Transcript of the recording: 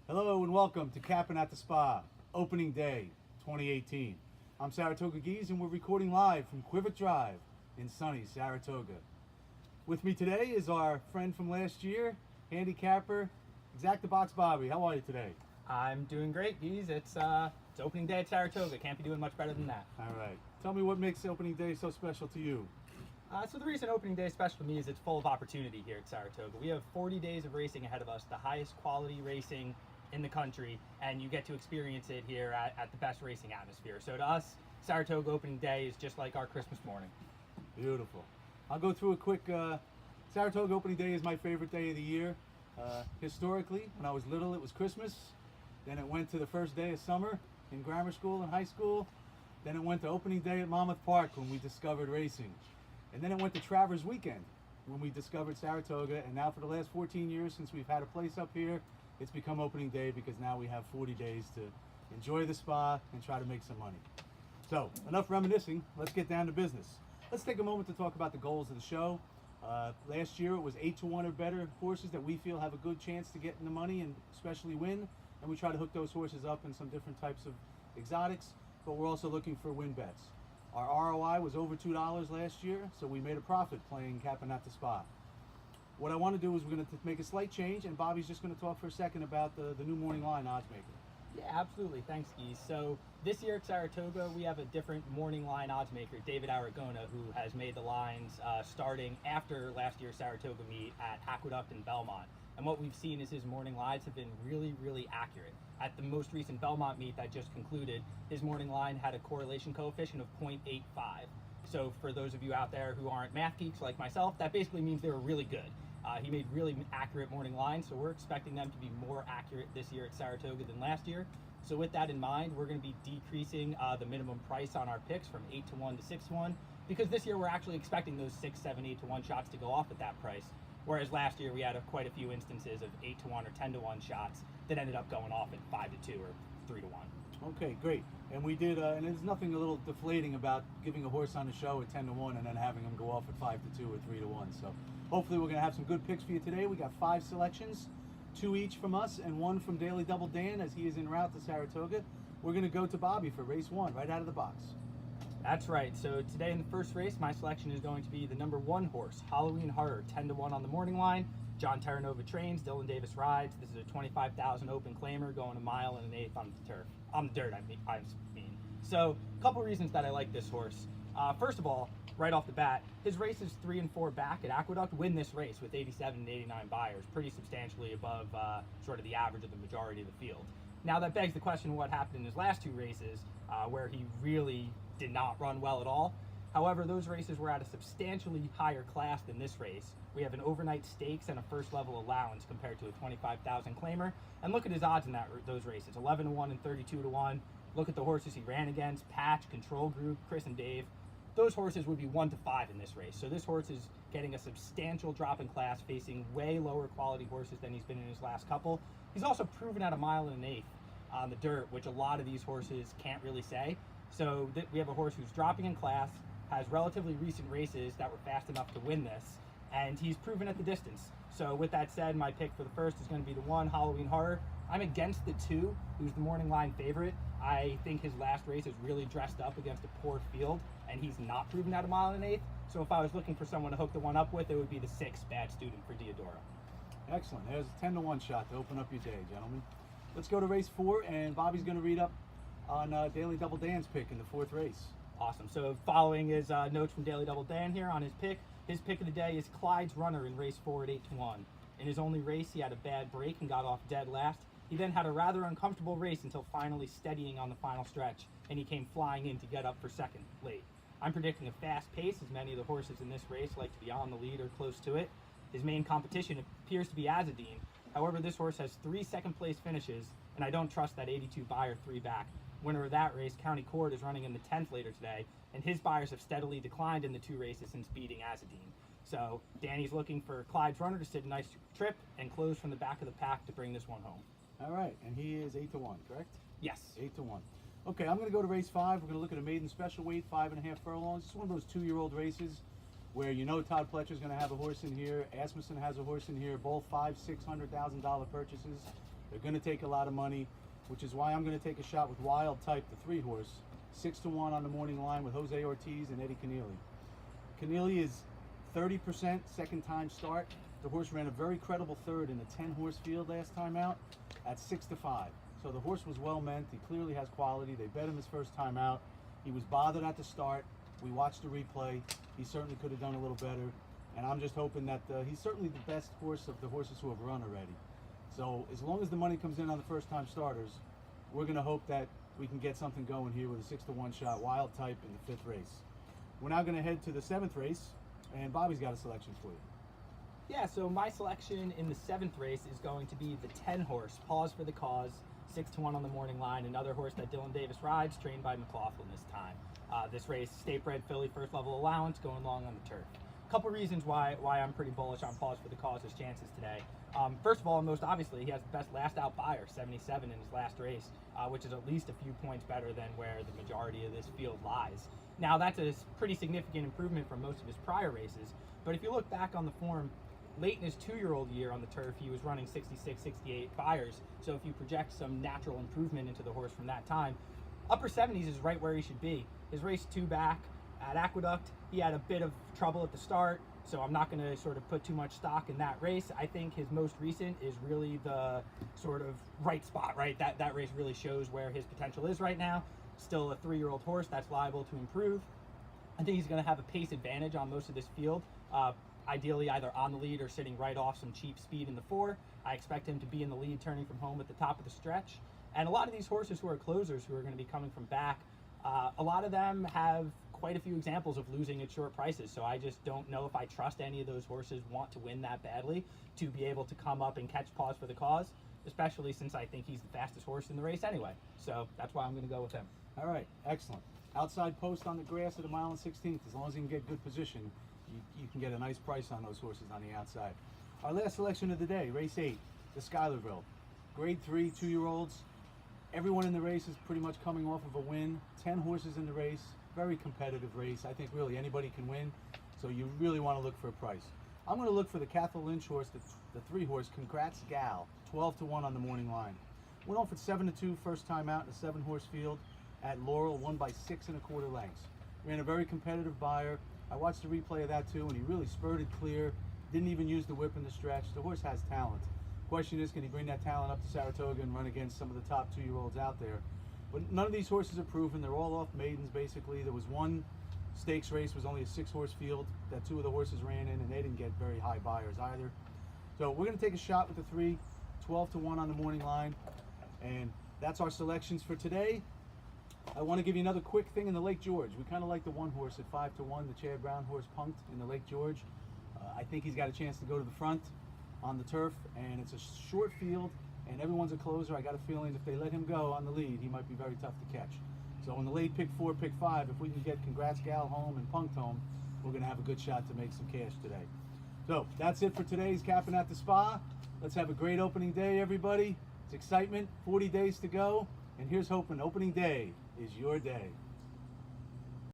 Hello and welcome to Cappin at the Spa, opening day 2018. I'm Saratoga Geese and we're recording live from Quivet Drive in sunny Saratoga. With me today is our friend from last year, handicapper, Exact the Box Bobby. How are you today? I'm doing great, Geese. It's opening day at Saratoga. Can't be doing much better than that. All right. Tell me what makes opening day so special to you. So the reason opening day is special to me is it's full of opportunity here at Saratoga. We have 40 days of racing ahead of us, the highest quality racing in the country, and you get to experience it here at the best racing atmosphere. So to us, Saratoga opening day is just like our Christmas morning. Beautiful. I'll go through a quick, Saratoga opening day is my favorite day of the year. Historically, when I was little, it was Christmas. Then it went to the first day of summer in grammar school and high school. Then it went to opening day at Monmouth Park when we discovered racing. And then it went to Travers Weekend when we discovered Saratoga. And now for the last 14 years since we've had a place up here, it's become opening day because now we have 40 days to enjoy the spa and try to make some money. So enough reminiscing, let's get down to business. Let's take a moment to talk about the goals of the show. Last year it was 8-1 or better horses that we feel have a good chance to get in the money and especially win. And we try to hook those horses up in some different types of exotics, but we're also looking for win bets. Our ROI was over $2 last year, so we made a profit playing Cappin at the Spa. What I want to do is we're going to make a slight change, and Bobby's just going to talk for a second about the new morning line odds maker. Yeah, absolutely. Thanks, Geese. So this year at Saratoga, we have a different morning line odds maker, David Aragona, who has made the lines starting after last year's Saratoga meet at Aqueduct and Belmont. And what we've seen is his morning lines have been really, really accurate. At the most recent Belmont meet that just concluded, his morning line had a correlation coefficient of 0.85. So for those of you out there who aren't math geeks like myself, that basically means they were really good. He made really accurate morning lines, so we're expecting them to be more accurate this year at Saratoga than last year. So with that in mind, we're going to be decreasing the minimum price on our picks from 8-1 to 6-1, because this year we're actually expecting those 6, 7, 8-1 shots to go off at that price. Whereas last year we had quite a few instances of 8-1 or 10-1 shots that ended up going off at 5-2 or 3-1. Okay, great. And we did, and there's nothing a little deflating about giving a horse on the show at 10-1 and then having him go off at 5-2 or 3-1. So hopefully we're going to have some good picks for you today. We got 5 selections, 2 each from us and 1 from Daily Double Dan as he is en route to Saratoga. We're going to go to Bobby for race 1 right out of the box. That's right. So today in the first race, my selection is going to be the number 1 horse, Halloween Horror, 10-1 on the morning line. John Terranova trains, Dylan Davis rides. This is a 25,000 open claimer going a mile and an eighth on the turf. On the dirt, I mean. So a couple reasons that I like this horse. First of all, right off the bat, his races 3 and 4 back at Aqueduct win this race with 87 and 89 buyers, pretty substantially above sort of the average of the majority of the field. Now that begs the question what happened in his last 2 races where he really did not run well at all. However, those races were at a substantially higher class than this race. We have an overnight stakes and a first level allowance compared to a 25,000 claimer. And look at his odds in those races, 11-1 and 32-1. Look at the horses he ran against, Patch, Control Group, Chris and Dave. Those horses would be 1-5 in this race. So this horse is getting a substantial drop in class, facing way lower quality horses than he's been in his last couple. He's also proven at a mile and an eighth on the dirt, which a lot of these horses can't really say. So we have a horse who's dropping in class, has relatively recent races that were fast enough to win this, and he's proven at the distance. So with that said, my pick for the first is going to be the 1, Halloween Horror. I'm against the 2, who's the morning line favorite. I think his last race is really dressed up against a poor field, and he's not proven at a mile and an eighth. So if I was looking for someone to hook the 1 up with, it would be the 6, Bad Student for Diodora. Excellent. There's a 10-1 shot to open up your day, gentlemen. Let's go to race 4, and Bobby's going to read up on Daily Double Dan's pick in the 4th race. Awesome. So following his notes from Daily Double Dan here on his pick of the day is Clyde's Runner in race 4 at 8-1. In his only race, he had a bad break and got off dead last. He then had a rather uncomfortable race until finally steadying on the final stretch, and he came flying in to get up for second late. I'm predicting a fast pace, as many of the horses in this race like to be on the lead or close to it. His main competition appears to be Azadine. However, this horse has 3 second-place finishes, and I don't trust that 82 buyer 3 back. Winner of that race, County Court, is running in the 10th later today, and his buyers have steadily declined in the 2 races since beating Azadine. So Danny's looking for Clyde's Runner to sit a nice trip and close from the back of the pack to bring this one home. All right, and he is 8-1, correct? Yes. 8-1. Okay, I'm going to go to race 5. We're going to look at a maiden special weight, 5.5 furlongs. It's one of those 2-year-old races where you know Todd Pletcher's going to have a horse in here. Asmussen has a horse in here. Both $500,000, $600,000 purchases. They're going to take a lot of money, which is why I'm going to take a shot with Wild Type, the 3-horse, 6-1 on the morning line with Jose Ortiz and Eddie Keneally. Keneally is 30% second time start. The horse ran a very credible third in the 10-horse field last time out at 6-5. So the horse was well meant. He clearly has quality. They bet him his first time out. He was bothered at the start. We watched the replay. He certainly could have done a little better. And I'm just hoping that he's certainly the best horse of the horses who have run already. So as long as the money comes in on the first time starters, we're going to hope that we can get something going here with a 6-1 shot, Wild Type in the 5th race. We're now going to head to the 7th race, and Bobby's got a selection for you. Yeah, so my selection in the 7th race is going to be the 10-horse, Pause for the Cause, 6-1 on the morning line, another horse that Dylan Davis rides, trained by McLaughlin this time. This race, state-bred filly, first level allowance, going long on the turf. A couple reasons why I'm pretty bullish on Pause for the Cause's chances today. First of all, most obviously, he has the best last out buyer, 77 in his last race, which is at least a few points better than where the majority of this field lies. Now, that's a pretty significant improvement from most of his prior races, but if you look back on the form, late in his 2-year-old year on the turf, he was running 66, 68 buyers. So if you project some natural improvement into the horse from that time, upper 70s is right where he should be. His race 2 back at Aqueduct, he had a bit of trouble at the start, so I'm not going to sort of put too much stock in that race. I think his most recent is really the sort of right spot, right? That race really shows where his potential is right now. Still a 3-year-old horse that's liable to improve. I think he's going to have a pace advantage on most of this field. Ideally either on the lead or sitting right off some cheap speed in the 4. I expect him to be in the lead turning from home at the top of the stretch. And a lot of these horses who are closers who are going to be coming from back, a lot of them have quite a few examples of losing at short prices. So I just don't know if I trust any of those horses want to win that badly to be able to come up and catch Pause for the Cause, especially since I think he's the fastest horse in the race anyway. So that's why I'm going to go with him. All right, excellent. Outside post on the grass at a 1 16th, as long as he can get good position, you can get a nice price on those horses on the outside. Our last selection of the day, race 8, the Schuylerville. Grade 3, 2-year-olds. Everyone in the race is pretty much coming off of a win. 10 horses in the race, very competitive race. I think really anybody can win, so you really want to look for a price. I'm going to look for the Cathal Lynch horse, the 3-horse, Congrats Gal, 12-1 on the morning line. Went off at 7-2 first time out in a 7-horse field at Laurel, won by 6 1/4 lengths. Ran a very competitive buyer. I watched the replay of that too, and he really spurted clear, didn't even use the whip in the stretch. The horse has talent. Question is, can he bring that talent up to Saratoga and run against some of the top 2-year-olds out there? But none of these horses are proven. They're all off maidens, basically. There was one stakes race, was only a 6-horse field that 2 of the horses ran in, and they didn't get very high buyers either. So we're going to take a shot with the 3, 12-1 on the morning line, and that's our selections for today. I want to give you another quick thing in the Lake George. We kind of like the 1-horse at 5-1, the Chad Brown horse Punked in the Lake George. I think he's got a chance to go to the front on the turf, and it's a short field, and everyone's a closer. I got a feeling if they let him go on the lead, he might be very tough to catch. So in the late pick 4, pick 5, if we can get Congrats Gal home and Punked home, we're going to have a good shot to make some cash today. So that's it for today's Cappin at the Spa. Let's have a great opening day, everybody. It's excitement, 40 days to go, and here's hoping opening day is your day.